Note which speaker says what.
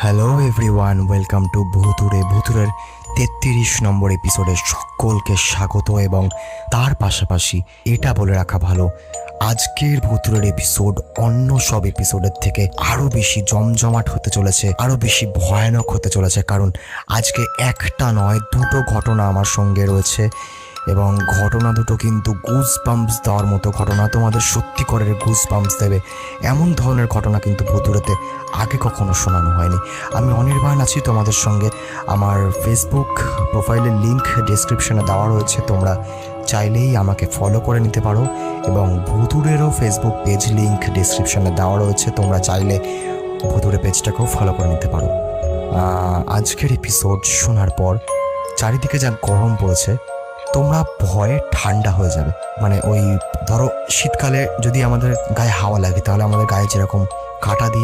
Speaker 1: Hello everyone, welcome to ভুতুরের 33 নম্বর এপিসোডে সকলকে স্বাগত। এবং তার পাশাপাশি এটা বলে রাখা ভালো, আজকের ভুতুরের এপিসোড অন্য সব এপিসোডের থেকে আরও বেশি জমজমাট হতে চলেছে, আরও বেশি ভয়ানক হতে চলেছে। কারণ আজকে একটা নয়, দুটো ঘটনা আমার সঙ্গে রয়েছে এবং ঘটনা দুটো কিন্তু গুজ বাম্পস দেওয়ার মতো ঘটনা, তোমাদের সত্যিকারের গুজ বাম্পস দেবে এমন ধরনের ঘটনা কিন্তু ভুতুরেতে আগে কখনো শোনানো হয়নি। আমি অনির্বাণ আছি তোমাদের সঙ্গে। আমার ফেসবুক প্রোফাইলের লিঙ্ক ডেসক্রিপশনে দেওয়া রয়েছে, তোমরা চাইলেই আমাকে ফলো করে নিতে পারো। এবং ভুতুরেরও ফেসবুক পেজ লিঙ্ক ডেসক্রিপশনে দেওয়া রয়েছে, তোমরা চাইলে ভুতুরে পেজটাকেও ফলো করে নিতে পারো। আজকের এপিসোড শোনার পর চারিদিকে যা গরম পড়েছে, তোমরা ভয়ে ঠান্ডা হয়ে যাবে। মানে ওই ধরো শীতকালে যদি আমাদের গায়ে হাওয়া লাগে, তাহলে আমাদের গায়ে যেরকম কাঁটা দিয়ে